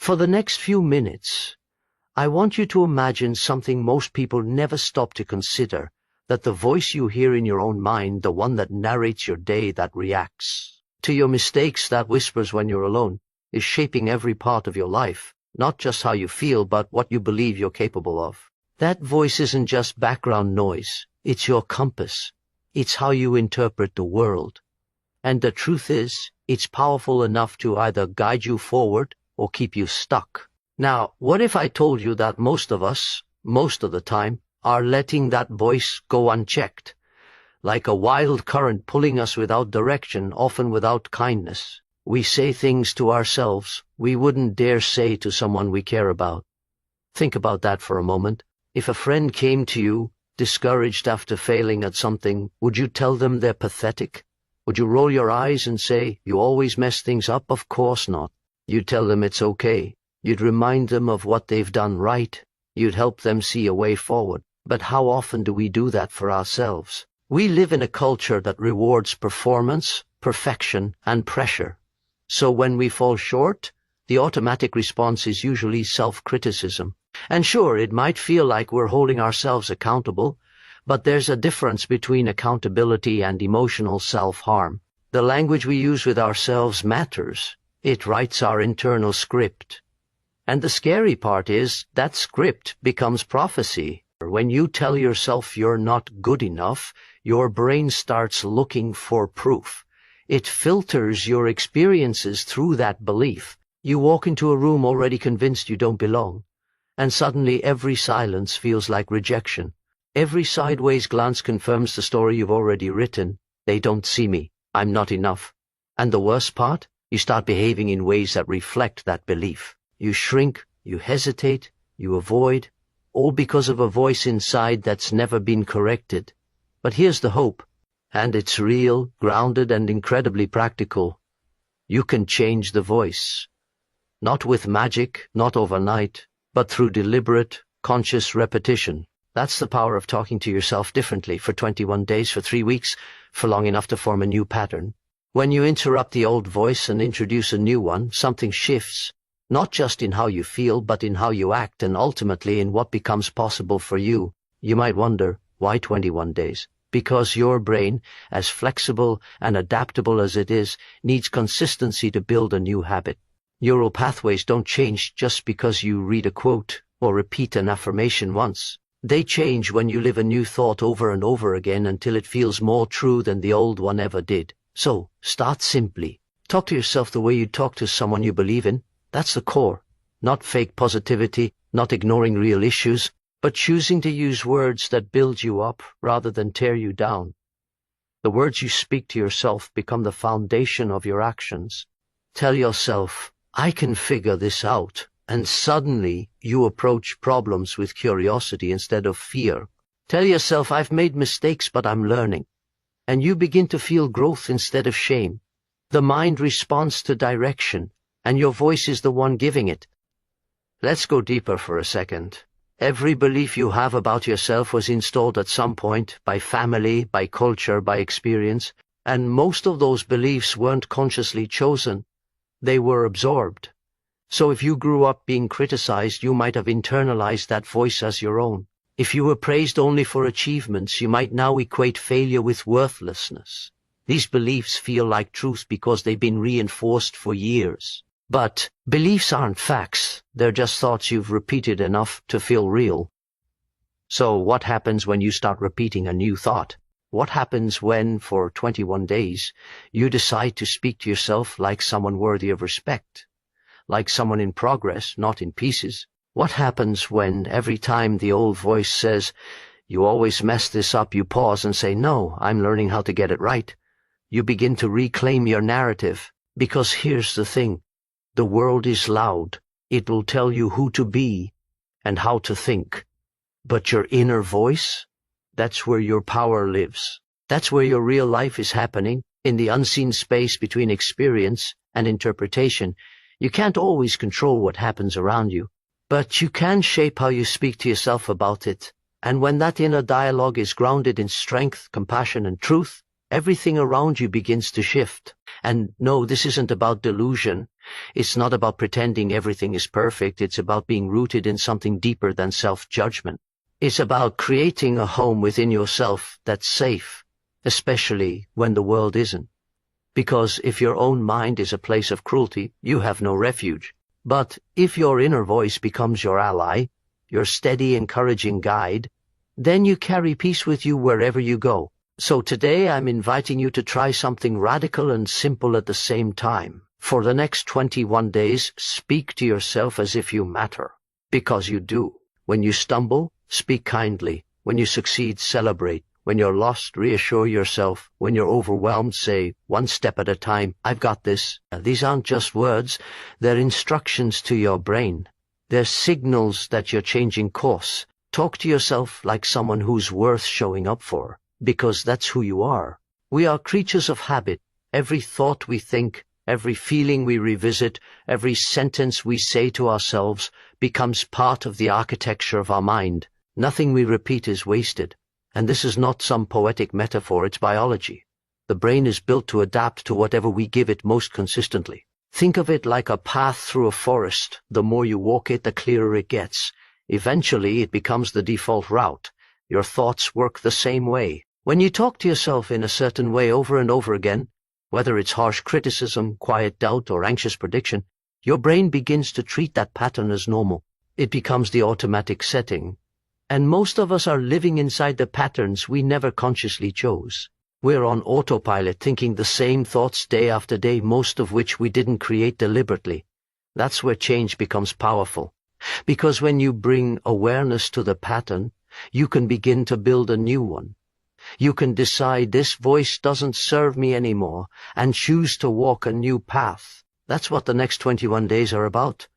For the next few minutes, I want you to imagine something most people never stop to consider, that the voice you hear in your own mind, the one that narrates your day, that reacts to your mistakes, that whispers when you're alone, is shaping every part of your life, not just how you feel, but what you believe you're capable of. That voice isn't just background noise, it's your compass. It's how you interpret the world. And the truth is, it's powerful enough to either guide you forward or keep you stuck. Now, what if I told you that most of us, most of the time, are letting that voice go unchecked, like a wild current pulling us without direction, often without kindness? We say things to ourselves we wouldn't dare say to someone we care about. Think about that for a moment. If a friend came to you, discouraged after failing at something, would you tell them they're pathetic? Would you roll your eyes and say, "You always mess things up"? Of course not. You'd tell them it's okay. You'd remind them of what they've done right. You'd help them see a way forward. But how often do we do that for ourselves? We live in a culture that rewards performance, perfection, and pressure. So when we fall short, the automatic response is usually self-criticism. And sure, it might feel like we're holding ourselves accountable, but there's a difference between accountability and emotional self-harm. The language we use with ourselves matters. It writes our internal script. And the scary part is that script becomes prophecy. When you tell yourself you're not good enough, your brain starts looking for proof. It filters your experiences through that belief. You walk into a room already convinced you don't belong, and suddenly every silence feels like rejection. Every sideways glance confirms the story you've already written. They don't see me. I'm not enough. And the worst part? You start behaving in ways that reflect that belief. You shrink, you hesitate, you avoid, all because of a voice inside that's never been corrected. But here's the hope, and it's real, grounded, and incredibly practical. You can change the voice. Not with magic, not overnight, but through deliberate, conscious repetition. That's the power of talking to yourself differently for 21 days, for 3 weeks, for long enough to form a new pattern. When you interrupt the old voice and introduce a new one, something shifts, not just in how you feel, but in how you act, and ultimately in what becomes possible for you. You might wonder, why 21 days? Because your brain, as flexible and adaptable as it is, needs consistency to build a new habit. Neural pathways don't change just because you read a quote or repeat an affirmation once. They change when you live a new thought over and over again until it feels more true than the old one ever did. So, start simply. Talk to yourself the way you talk to someone you believe in. That's the core. Not fake positivity, not ignoring real issues, but choosing to use words that build you up rather than tear you down. The words you speak to yourself become the foundation of your actions. Tell yourself, "I can figure this out," and suddenly you approach problems with curiosity instead of fear. Tell yourself, "I've made mistakes, but I'm learning," and you begin to feel growth instead of shame. The mind responds to direction, and your voice is the one giving it. Let's go deeper for a second. Every belief you have about yourself was installed at some point, by family, by culture, by experience, and most of those beliefs weren't consciously chosen. They were absorbed. So if you grew up being criticized, you might have internalized that voice as your own. If you were praised only for achievements, you might now equate failure with worthlessness. These beliefs feel like truth because they've been reinforced for years. But beliefs aren't facts. They're just thoughts you've repeated enough to feel real. So what happens when you start repeating a new thought? What happens when, for 21 days, you decide to speak to yourself like someone worthy of respect? Like someone in progress, not in pieces? What happens when every time the old voice says, "You always mess this up," you pause and say, "No, I'm learning how to get it right"? You begin to reclaim your narrative. Because here's the thing. The world is loud. It will tell you who to be and how to think. But your inner voice, that's where your power lives. That's where your real life is happening, in the unseen space between experience and interpretation. You can't always control what happens around you, but you can shape how you speak to yourself about it. And when that inner dialogue is grounded in strength, compassion, and truth, everything around you begins to shift. And no, this isn't about delusion. It's not about pretending everything is perfect. It's about being rooted in something deeper than self-judgment. It's about creating a home within yourself that's safe, especially when the world isn't. Because if your own mind is a place of cruelty, you have no refuge. But if your inner voice becomes your ally, your steady, encouraging guide, then you carry peace with you wherever you go. So today I'm inviting you to try something radical and simple at the same time. For the next 21 days, speak to yourself as if you matter. Because you do. When you stumble, speak kindly. When you succeed, celebrate. When you're lost, reassure yourself. When you're overwhelmed, say, one step at a time, I've got this. These aren't just words, they're instructions to your brain. They're signals that you're changing course. Talk to yourself like someone who's worth showing up for, because that's who you are. We are creatures of habit. Every thought we think, every feeling we revisit, every sentence we say to ourselves becomes part of the architecture of our mind. Nothing we repeat is wasted. And this is not some poetic metaphor, it's biology. The brain is built to adapt to whatever we give it most consistently. Think of it like a path through a forest. The more you walk it, the clearer it gets. Eventually, it becomes the default route. Your thoughts work the same way. When you talk to yourself in a certain way over and over again, whether it's harsh criticism, quiet doubt, or anxious prediction, your brain begins to treat that pattern as normal. It becomes the automatic setting. And most of us are living inside the patterns we never consciously chose. We're on autopilot, thinking the same thoughts day after day, most of which we didn't create deliberately. That's where change becomes powerful. Because when you bring awareness to the pattern, you can begin to build a new one. You can decide this voice doesn't serve me anymore and choose to walk a new path. That's what the next 21 days are about.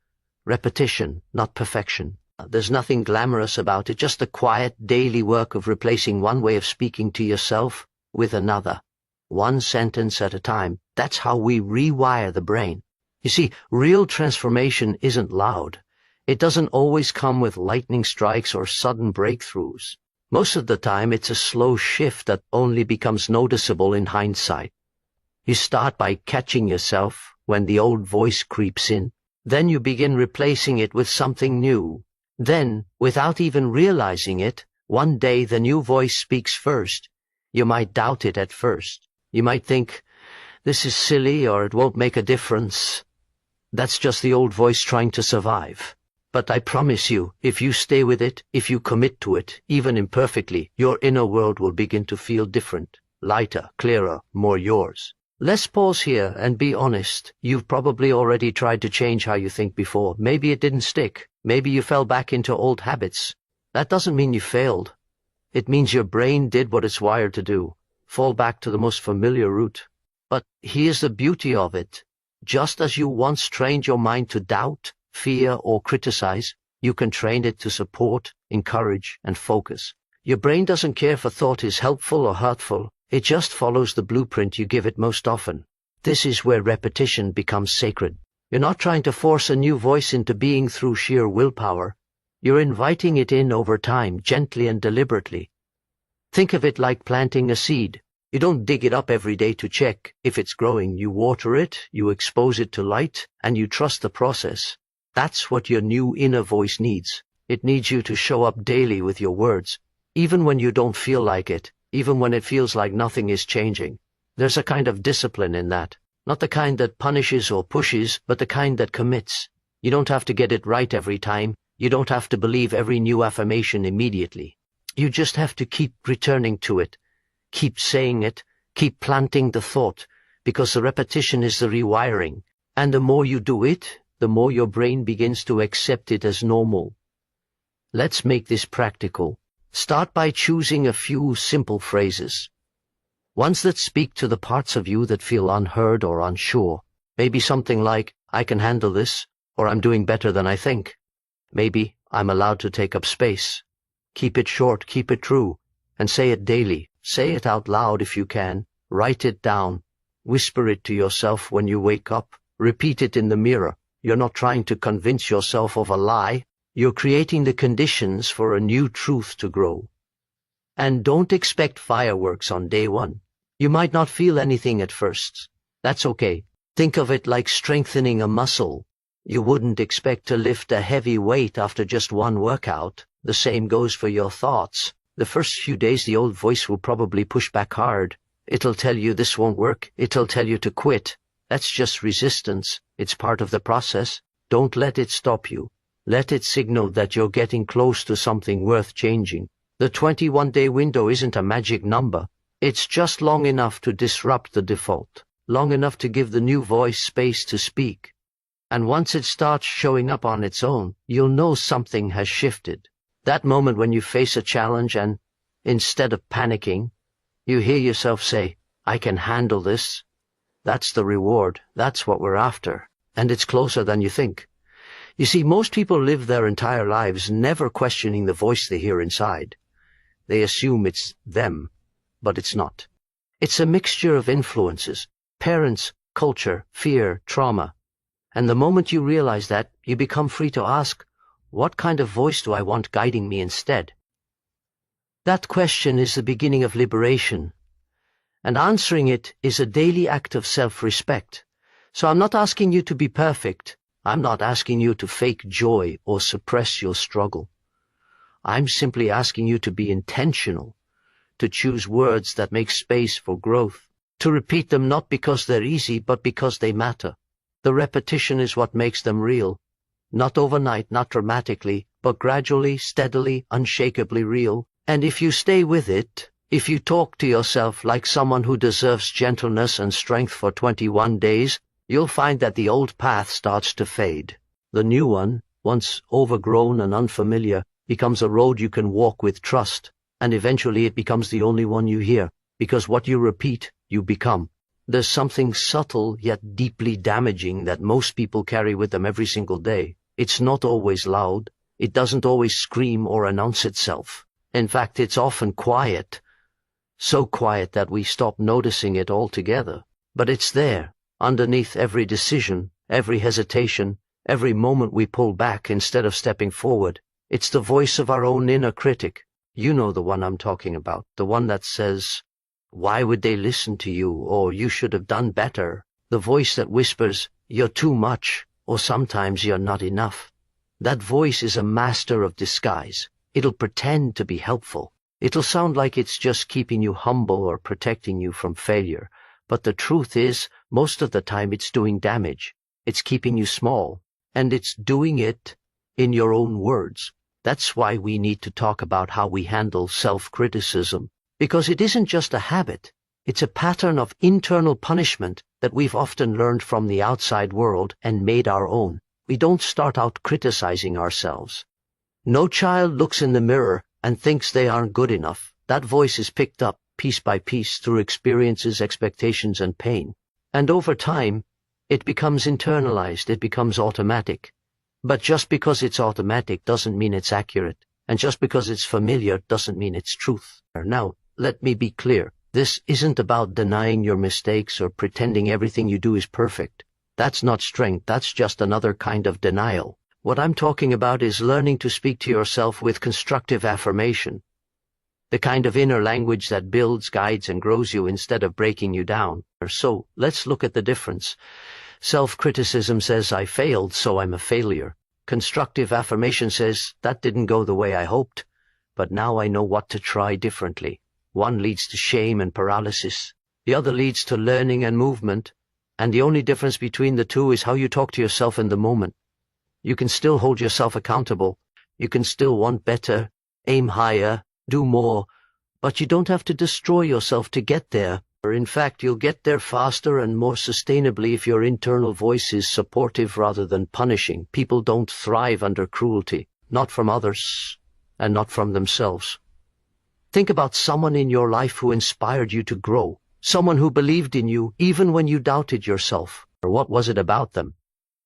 Repetition, not perfection. There's nothing glamorous about it, just the quiet daily work of replacing one way of speaking to yourself with another. One sentence at a time. That's how we rewire the brain. You see, real transformation isn't loud. It doesn't always come with lightning strikes or sudden breakthroughs. Most of the time, it's a slow shift that only becomes noticeable in hindsight. You start by catching yourself when the old voice creeps in. Then you begin replacing it with something new. Then, without even realizing it, one day the new voice speaks first. You might doubt it at first. You might think, this is silly or it won't make a difference. That's just the old voice trying to survive. But I promise you, if you stay with it, if you commit to it, even imperfectly, your inner world will begin to feel different, lighter, clearer, more yours. Let's pause here and be honest. You've probably already tried to change how you think before. Maybe it didn't stick. Maybe you fell back into old habits. That doesn't mean you failed. It means your brain did what it's wired to do, fall back to the most familiar route. But here's the beauty of it. Just as you once trained your mind to doubt, fear, or criticize, you can train it to support, encourage, and focus. Your brain doesn't care if a thought is helpful or hurtful. It just follows the blueprint you give it most often. This is where repetition becomes sacred. You're not trying to force a new voice into being through sheer willpower. You're inviting it in over time, gently and deliberately. Think of it like planting a seed. You don't dig it up every day to check if it's growing. You water it, you expose it to light, and you trust the process. That's what your new inner voice needs. It needs you to show up daily with your words, even when you don't feel like it, even when it feels like nothing is changing. There's a kind of discipline in that. Not the kind that punishes or pushes, but the kind that commits. You don't have to get it right every time. You don't have to believe every new affirmation immediately. You just have to keep returning to it. Keep saying it. Keep planting the thought, because the repetition is the rewiring. And the more you do it, the more your brain begins to accept it as normal. Let's make this practical. Start by choosing a few simple phrases. Ones that speak to the parts of you that feel unheard or unsure. Maybe something like, I can handle this, or I'm doing better than I think. Maybe, I'm allowed to take up space. Keep it short, keep it true, and say it daily. Say it out loud if you can. Write it down. Whisper it to yourself when you wake up. Repeat it in the mirror. You're not trying to convince yourself of a lie. You're creating the conditions for a new truth to grow. And don't expect fireworks on day one. You might not feel anything at first. That's okay. Think of it like strengthening a muscle. You wouldn't expect to lift a heavy weight after just one workout. The same goes for your thoughts. The first few days the old voice will probably push back hard. It'll tell you this won't work. It'll tell you to quit. That's just resistance. It's part of the process. Don't let it stop you. Let it signal that you're getting close to something worth changing. The 21-day window isn't a magic number. It's just long enough to disrupt the default, long enough to give the new voice space to speak. And once it starts showing up on its own, you'll know something has shifted. That moment when you face a challenge and, instead of panicking, you hear yourself say, "I can handle this." That's the reward. That's what we're after. And it's closer than you think. You see, most people live their entire lives never questioning the voice they hear inside. They assume it's them, but it's not. It's a mixture of influences: parents, culture, fear, trauma. And the moment you realize that, you become free to ask, what kind of voice do I want guiding me instead? That question is the beginning of liberation. And answering it is a daily act of self-respect. So I'm not asking you to be perfect. I'm not asking you to fake joy or suppress your struggle. I'm simply asking you to be intentional, to choose words that make space for growth, to repeat them not because they're easy, but because they matter. The repetition is what makes them real. Not overnight, not dramatically, but gradually, steadily, unshakably real. And if you stay with it, if you talk to yourself like someone who deserves gentleness and strength for 21 days, you'll find that the old path starts to fade. The new one, once overgrown and unfamiliar, becomes a road you can walk with trust, and eventually it becomes the only one you hear, because what you repeat, you become. There's something subtle yet deeply damaging that most people carry with them every single day. It's not always loud. It doesn't always scream or announce itself. In fact, it's often quiet. So quiet that we stop noticing it altogether. But it's there, underneath every decision, every hesitation, every moment we pull back instead of stepping forward. It's the voice of our own inner critic. You know the one I'm talking about, the one that says, "Why would they listen to you?" or "You should have done better." The voice that whispers, "You're too much," or sometimes "You're not enough." That voice is a master of disguise. It'll pretend to be helpful. It'll sound like it's just keeping you humble or protecting you from failure. But the truth is, most of the time it's doing damage. It's keeping you small. And it's doing it in your own words. That's why we need to talk about how we handle self-criticism. Because it isn't just a habit. It's a pattern of internal punishment that we've often learned from the outside world and made our own. We don't start out criticizing ourselves. No child looks in the mirror and thinks they aren't good enough. That voice is picked up piece by piece through experiences, expectations, and pain. And over time, it becomes internalized, it becomes automatic. But just because it's automatic doesn't mean it's accurate. And just because it's familiar doesn't mean it's truth. Now, let me be clear. This isn't about denying your mistakes or pretending everything you do is perfect. That's not strength, that's just another kind of denial. What I'm talking about is learning to speak to yourself with constructive affirmation. The kind of inner language that builds, guides, and grows you instead of breaking you down. So, let's look at the difference. Self-criticism says, "I failed, so I'm a failure." Constructive affirmation says, "That didn't go the way I hoped, but now I know what to try differently." One leads to shame and paralysis. The other leads to learning and movement. And the only difference between the two is how you talk to yourself in the moment. You can still hold yourself accountable. You can still want better, aim higher, do more, but you don't have to destroy yourself to get there. Or in fact, you'll get there faster and more sustainably if your internal voice is supportive rather than punishing. People don't thrive under cruelty, not from others, and not from themselves. Think about someone in your life who inspired you to grow, someone who believed in you even when you doubted yourself. Or what was it about them?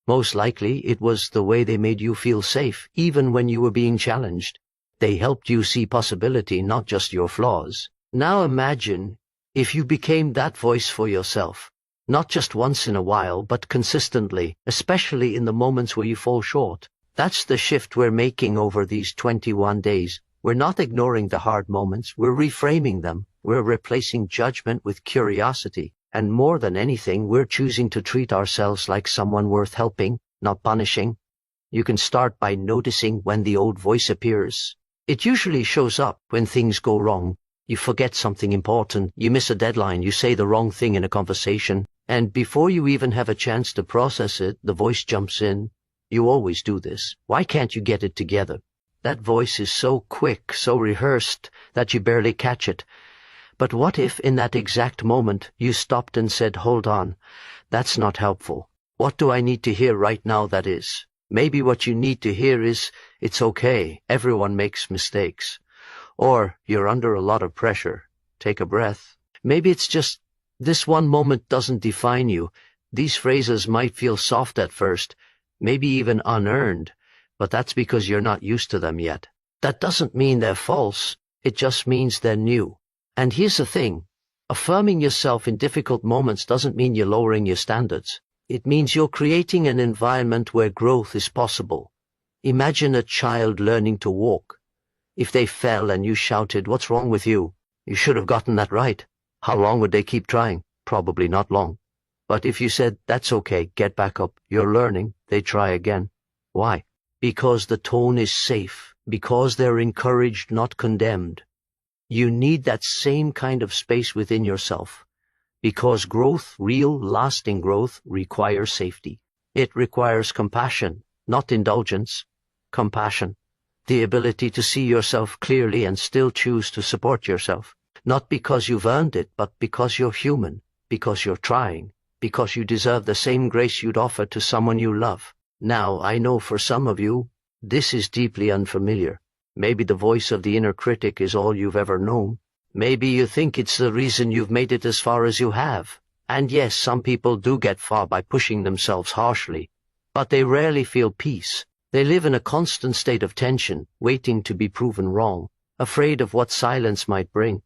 Most likely, it was the way they made you feel safe, even when you were being challenged. They helped you see possibility, not just your flaws. Now imagine if you became that voice for yourself, not just once in a while, but consistently, especially in the moments where you fall short. That's the shift we're making over these 21 days. We're not ignoring the hard moments, we're reframing them. We're replacing judgment with curiosity. And more than anything, we're choosing to treat ourselves like someone worth helping, not punishing. You can start by noticing when the old voice appears. It usually shows up when things go wrong. You forget something important, you miss a deadline, you say the wrong thing in a conversation, and before you even have a chance to process it, the voice jumps in. You always do this. Why can't you get it together? That voice is so quick, so rehearsed, that you barely catch it. But what if in that exact moment you stopped and said, hold on, that's not helpful. What do I need to hear right now that is? Maybe what you need to hear is, it's okay, everyone makes mistakes. Or, you're under a lot of pressure. Take a breath. Maybe it's just, this one moment doesn't define you. These phrases might feel soft at first, maybe even unearned, but that's because you're not used to them yet. That doesn't mean they're false, it just means they're new. And here's the thing, affirming yourself in difficult moments doesn't mean you're lowering your standards. It means you're creating an environment where growth is possible. Imagine a child learning to walk. If they fell and you shouted, what's wrong with you? You should have gotten that right. How long would they keep trying? Probably not long. But if you said, that's okay, get back up, you're learning, they try again. Why? Because the tone is safe, because they're encouraged, not condemned. You need that same kind of space within yourself. Because growth, real, lasting growth, requires safety. It requires compassion, not indulgence. Compassion. The ability to see yourself clearly and still choose to support yourself. Not because you've earned it, but because you're human, because you're trying, because you deserve the same grace you'd offer to someone you love. Now, I know for some of you, this is deeply unfamiliar. Maybe the voice of the inner critic is all you've ever known. Maybe you think it's the reason you've made it as far as you have. And yes, some people do get far by pushing themselves harshly, but they rarely feel peace. They live in a constant state of tension, waiting to be proven wrong, afraid of what silence might bring.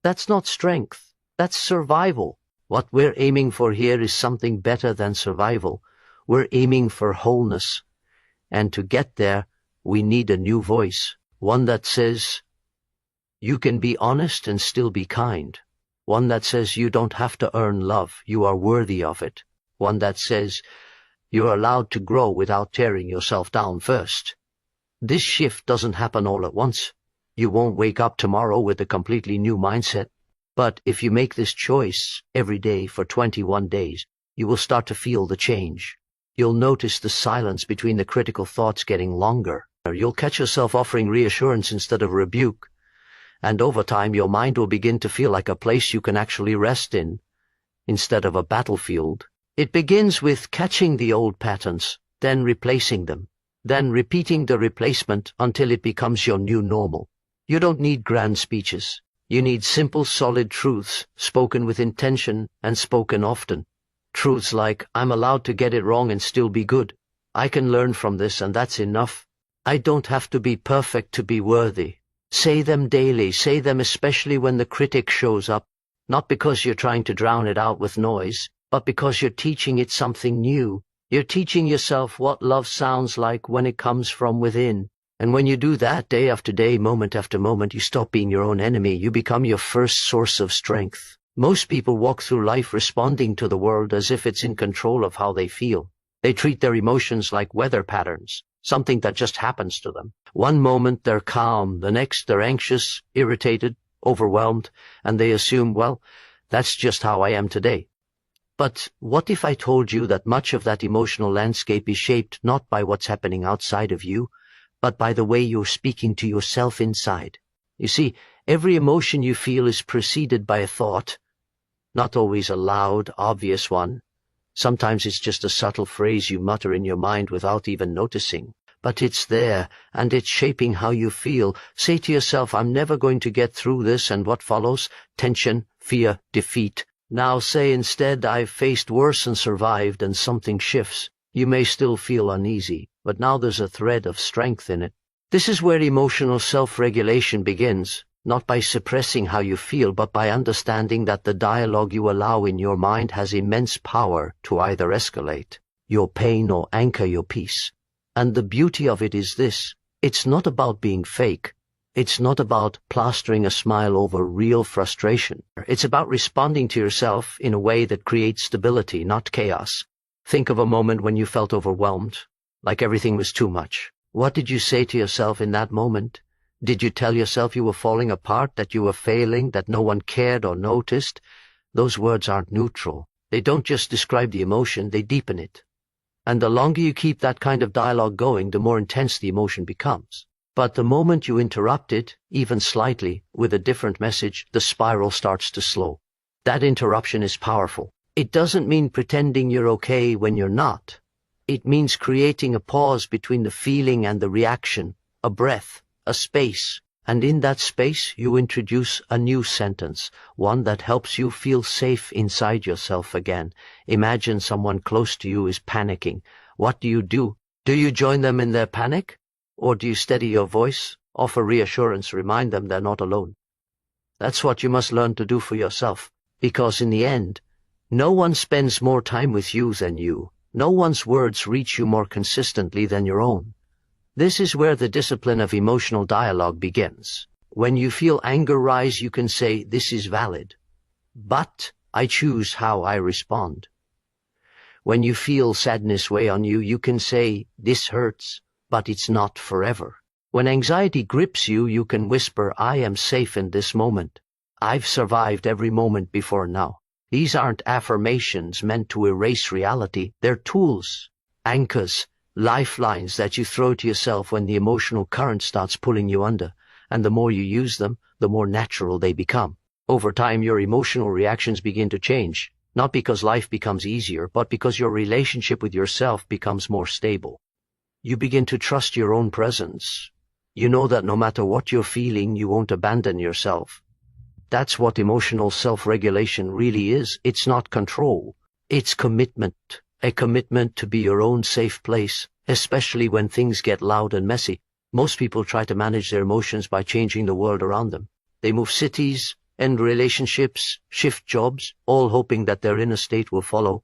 That's not strength, that's survival. What we're aiming for here is something better than survival. We're aiming for wholeness. And to get there, we need a new voice, one that says, you can be honest and still be kind. One that says you don't have to earn love, you are worthy of it. One that says you're allowed to grow without tearing yourself down first. This shift doesn't happen all at once. You won't wake up tomorrow with a completely new mindset. But if you make this choice every day for 21 days, you will start to feel the change. You'll notice the silence between the critical thoughts getting longer. You'll catch yourself offering reassurance instead of rebuke. And over time, your mind will begin to feel like a place you can actually rest in, instead of a battlefield. It begins with catching the old patterns, then replacing them, then repeating the replacement until it becomes your new normal. You don't need grand speeches. You need simple, solid truths, spoken with intention and spoken often. Truths like, I'm allowed to get it wrong and still be good. I can learn from this and that's enough. I don't have to be perfect to be worthy. Say them daily, say them especially when the critic shows up, not because you're trying to drown it out with noise, but because you're teaching it something new. You're teaching yourself what love sounds like when it comes from within. And when you do that day after day, moment after moment, you stop being your own enemy. You become your first source of strength. Most people walk through life responding to the world as if it's in control of how they feel. They treat their emotions like weather patterns, something that just happens to them. One moment they're calm, the next they're anxious, irritated, overwhelmed, and they assume, well, that's just how I am today. But what if I told you that much of that emotional landscape is shaped not by what's happening outside of you, but by the way you're speaking to yourself inside? You see, every emotion you feel is preceded by a thought, not always a loud, obvious one. Sometimes it's just a subtle phrase you mutter in your mind without even noticing. But it's there, and it's shaping how you feel. Say to yourself, I'm never going to get through this, and what follows? Tension, fear, defeat. Now say instead, I've faced worse and survived, and something shifts. You may still feel uneasy, but now there's a thread of strength in it. This is where emotional self-regulation begins, not by suppressing how you feel, but by understanding that the dialogue you allow in your mind has immense power to either escalate your pain or anchor your peace. And the beauty of it is this, it's not about being fake, It's not about plastering a smile over real frustration. It's about responding to yourself in a way that creates stability, not chaos. Think of a moment when you felt overwhelmed, like everything was too much. What did you say to yourself in that moment? Did you tell yourself you were falling apart, that you were failing, that no one cared or noticed? Those words aren't neutral. They don't just describe the emotion, they deepen it. And the longer you keep that kind of dialogue going, the more intense the emotion becomes. But the moment you interrupt it, even slightly, with a different message, the spiral starts to slow. That interruption is powerful. It doesn't mean pretending you're okay when you're not. It means creating a pause between the feeling and the reaction, a breath, a space. And in that space, you introduce a new sentence, one that helps you feel safe inside yourself again. Imagine someone close to you is panicking. What do? Do you join them in their panic? Or do you steady your voice, offer reassurance, remind them they're not alone? That's what you must learn to do for yourself, because in the end, no one spends more time with you than you. No one's words reach you more consistently than your own. This is where the discipline of emotional dialogue begins. When you feel anger rise, you can say, "This is valid, but I choose how I respond." When you feel sadness weigh on you, you can say, "This hurts, but it's not forever." When anxiety grips you, you can whisper, "I am safe in this moment. I've survived every moment before now." These aren't affirmations meant to erase reality. They're tools, anchors, lifelines that you throw to yourself when the emotional current starts pulling you under. And the more you use them, the more natural they become. Over time, your emotional reactions begin to change, not because life becomes easier, but because your relationship with yourself becomes more stable. You begin to trust your own presence. You know that no matter what you're feeling, you won't abandon yourself. That's what emotional self-regulation really is. It's not control. It's commitment. A commitment to be your own safe place, especially when things get loud and messy. Most people try to manage their emotions by changing the world around them. They move cities, end relationships, shift jobs, all hoping that their inner state will follow.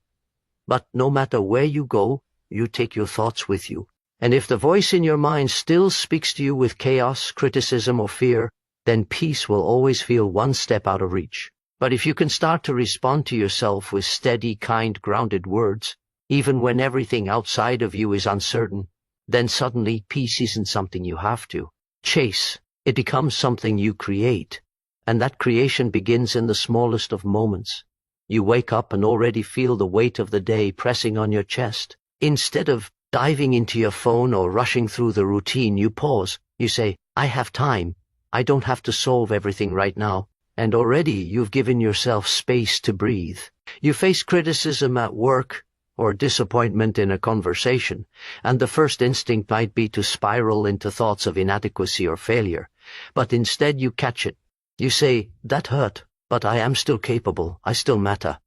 But no matter where you go, you take your thoughts with you. And if the voice in your mind still speaks to you with chaos, criticism, or fear, then peace will always feel one step out of reach. But if you can start to respond to yourself with steady, kind, grounded words, even when everything outside of you is uncertain, then suddenly peace isn't something you have to chase. It becomes something you create. And that creation begins in the smallest of moments. You wake up and already feel the weight of the day pressing on your chest. Instead of diving into your phone or rushing through the routine, you pause. You say, "I have time. I don't have to solve everything right now." And already you've given yourself space to breathe. You face criticism at work or disappointment in a conversation, and the first instinct might be to spiral into thoughts of inadequacy or failure. But instead you catch it. You say, "That hurt, but I am still capable. I still matter."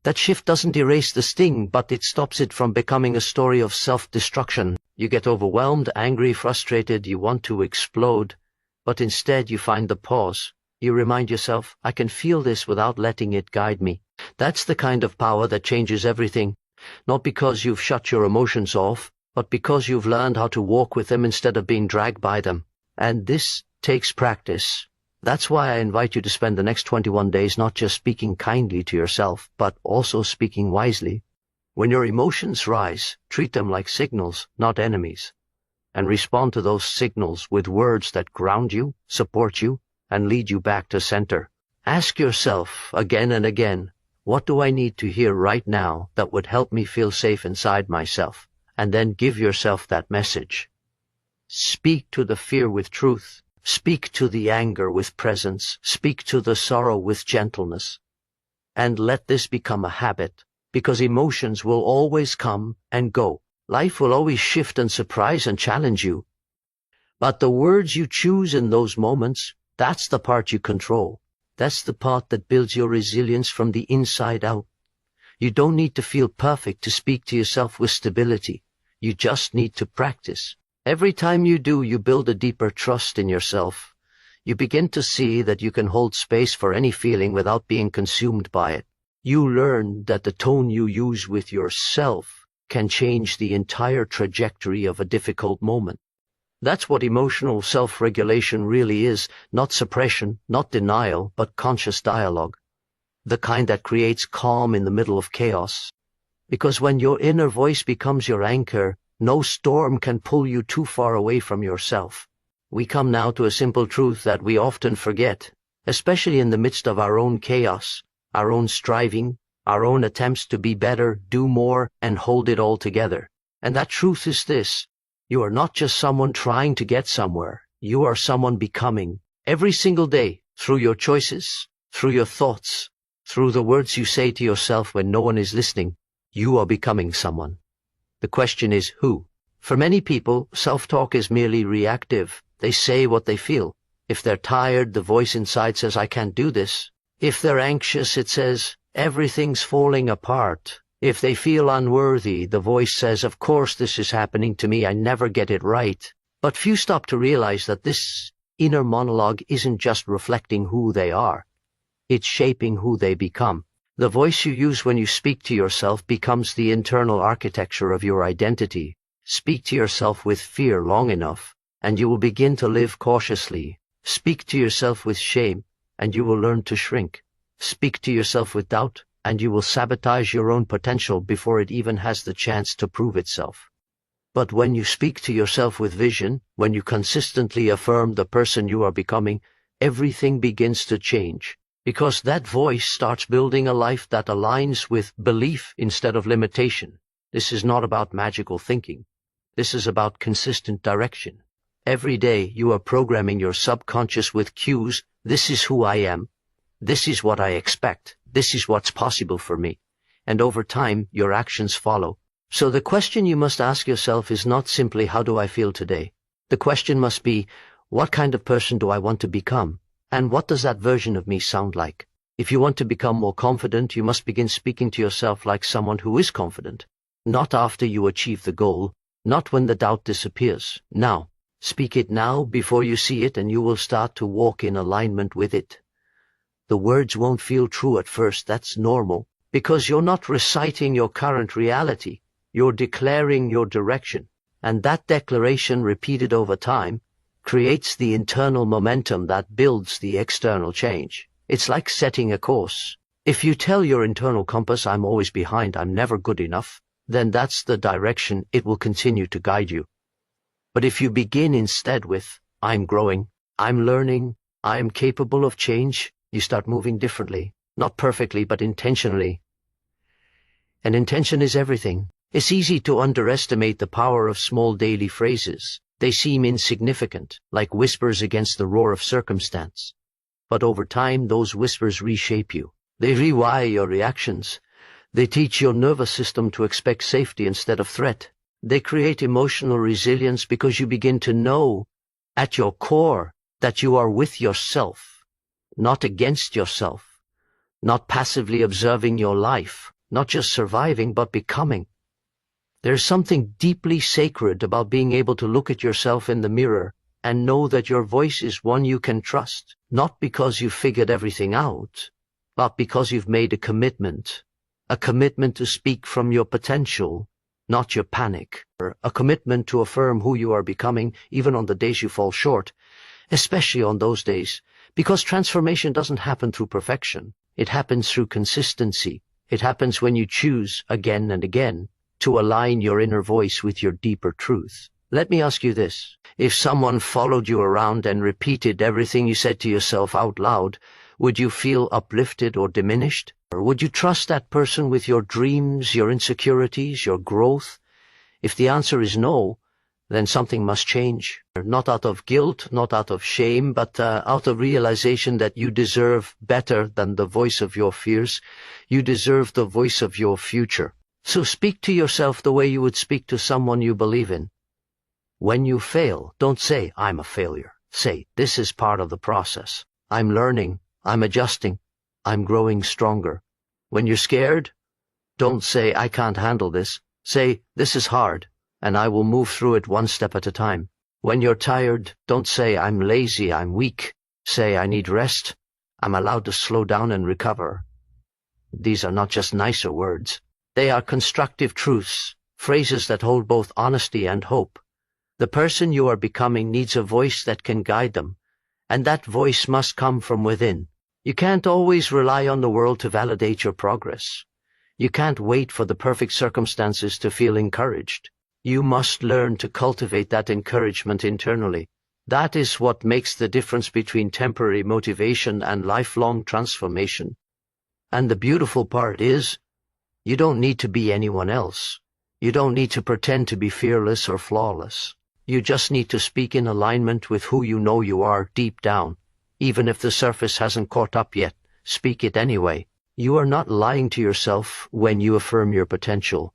That shift doesn't erase the sting, but it stops it from becoming a story of self-destruction. You get overwhelmed, angry, frustrated, you want to explode, but instead you find the pause. You remind yourself, "I can feel this without letting it guide me." That's the kind of power that changes everything. Not because you've shut your emotions off, but because you've learned how to walk with them instead of being dragged by them. And this takes practice. That's why I invite you to spend the next 21 days not just speaking kindly to yourself, but also speaking wisely. When your emotions rise, treat them like signals, not enemies, and respond to those signals with words that ground you, support you, and lead you back to center. Ask yourself again and again, what do I need to hear right now that would help me feel safe inside myself? And then give yourself that message. Speak to the fear with truth. Speak to the anger with presence. Speak to the sorrow with gentleness. And let this become a habit, because emotions will always come and go. Life will always shift and surprise and challenge you. But the words you choose in those moments, that's the part you control. That's the part that builds your resilience from the inside out. You don't need to feel perfect to speak to yourself with stability. You just need to practice. Every time you do, you build a deeper trust in yourself. You begin to see that you can hold space for any feeling without being consumed by it. You learn that the tone you use with yourself can change the entire trajectory of a difficult moment. That's what emotional self-regulation really is, not suppression, not denial, but conscious dialogue. The kind that creates calm in the middle of chaos. Because when your inner voice becomes your anchor, no storm can pull you too far away from yourself. We come now to a simple truth that we often forget, especially in the midst of our own chaos, our own striving, our own attempts to be better, do more, and hold it all together. And that truth is this: you are not just someone trying to get somewhere, you are someone becoming. Every single day, through your choices, through your thoughts, through the words you say to yourself when no one is listening, you are becoming someone. The question is who? For many people, self-talk is merely reactive. They say what they feel. If they're tired, the voice inside says, I can't do this. If they're anxious, it says, everything's falling apart. If they feel unworthy, the voice says, of course this is happening to me, I never get it right. But few stop to realize that this inner monologue isn't just reflecting who they are. It's shaping who they become. The voice you use when you speak to yourself becomes the internal architecture of your identity. Speak to yourself with fear long enough, and you will begin to live cautiously. Speak to yourself with shame, and you will learn to shrink. Speak to yourself with doubt, and you will sabotage your own potential before it even has the chance to prove itself. But when you speak to yourself with vision, when you consistently affirm the person you are becoming, everything begins to change. Because that voice starts building a life that aligns with belief instead of limitation. This is not about magical thinking. This is about consistent direction. Every day you are programming your subconscious with cues. This is who I am. This is what I expect. This is what's possible for me. And over time, your actions follow. So the question you must ask yourself is not simply, how do I feel today? The question must be, what kind of person do I want to become? And what does that version of me sound like? If you want to become more confident, you must begin speaking to yourself like someone who is confident. Not after you achieve the goal, not when the doubt disappears. Now, speak it now before you see it, and you will start to walk in alignment with it. The words won't feel true at first, that's normal, because you're not reciting your current reality, you're declaring your direction. And that declaration, repeated over time, creates the internal momentum that builds the external change. It's like setting a course. If you tell your internal compass, I'm always behind, I'm never good enough, then that's the direction it will continue to guide you. But if you begin instead with, I'm growing, I'm learning, I am capable of change, you start moving differently, not perfectly, but intentionally. And intention is everything. It's easy to underestimate the power of small daily phrases. They seem insignificant, like whispers against the roar of circumstance. But over time, those whispers reshape you. They rewire your reactions. They teach your nervous system to expect safety instead of threat. They create emotional resilience because you begin to know, at your core, that you are with yourself, not against yourself, not passively observing your life, not just surviving, but becoming. There's something deeply sacred about being able to look at yourself in the mirror and know that your voice is one you can trust, not because you've figured everything out, but because you've made a commitment to speak from your potential, not your panic, a commitment to affirm who you are becoming even on the days you fall short, especially on those days, because transformation doesn't happen through perfection. It happens through consistency. It happens when you choose again and again to align your inner voice with your deeper truth. Let me ask you this. If someone followed you around and repeated everything you said to yourself out loud, would you feel uplifted or diminished? Or would you trust that person with your dreams, your insecurities, your growth? If the answer is no, then something must change. Not out of guilt, not out of shame, but out of realization that you deserve better than the voice of your fears. You deserve the voice of your future. So speak to yourself the way you would speak to someone you believe in. When you fail, don't say, I'm a failure. Say, this is part of the process. I'm learning, I'm adjusting, I'm growing stronger. When you're scared, don't say, I can't handle this. Say, this is hard, and I will move through it one step at a time. When you're tired, don't say, I'm lazy, I'm weak. Say, I need rest. I'm allowed to slow down and recover. These are not just nicer words. They are constructive truths, phrases that hold both honesty and hope. The person you are becoming needs a voice that can guide them, and that voice must come from within. You can't always rely on the world to validate your progress. You can't wait for the perfect circumstances to feel encouraged. You must learn to cultivate that encouragement internally. That is what makes the difference between temporary motivation and lifelong transformation. And the beautiful part is, you don't need to be anyone else. You don't need to pretend to be fearless or flawless. You just need to speak in alignment with who you know you are deep down. Even if the surface hasn't caught up yet, speak it anyway. You are not lying to yourself when you affirm your potential.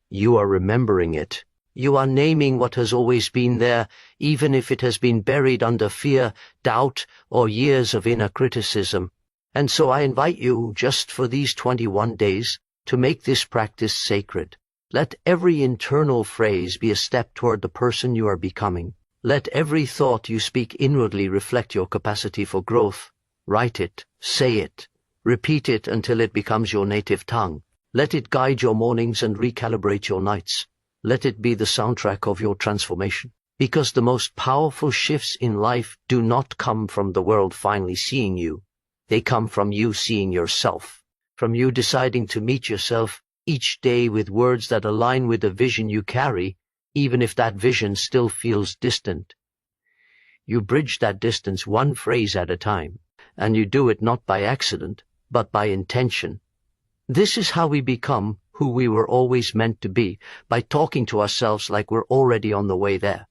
You are remembering it. You are naming what has always been there, even if it has been buried under fear, doubt, or years of inner criticism. And so I invite you, just for these 21 days, to make this practice sacred. Let every internal phrase be a step toward the person you are becoming. Let every thought you speak inwardly reflect your capacity for growth. Write it, say it, repeat it until it becomes your native tongue. Let it guide your mornings and recalibrate your nights. Let it be the soundtrack of your transformation. Because the most powerful shifts in life do not come from the world finally seeing you. They come from you seeing yourself. From you deciding to meet yourself each day with words that align with the vision you carry, even if that vision still feels distant. You bridge that distance one phrase at a time, and you do it not by accident, but by intention. This is how we become who we were always meant to be, by talking to ourselves like we're already on the way there.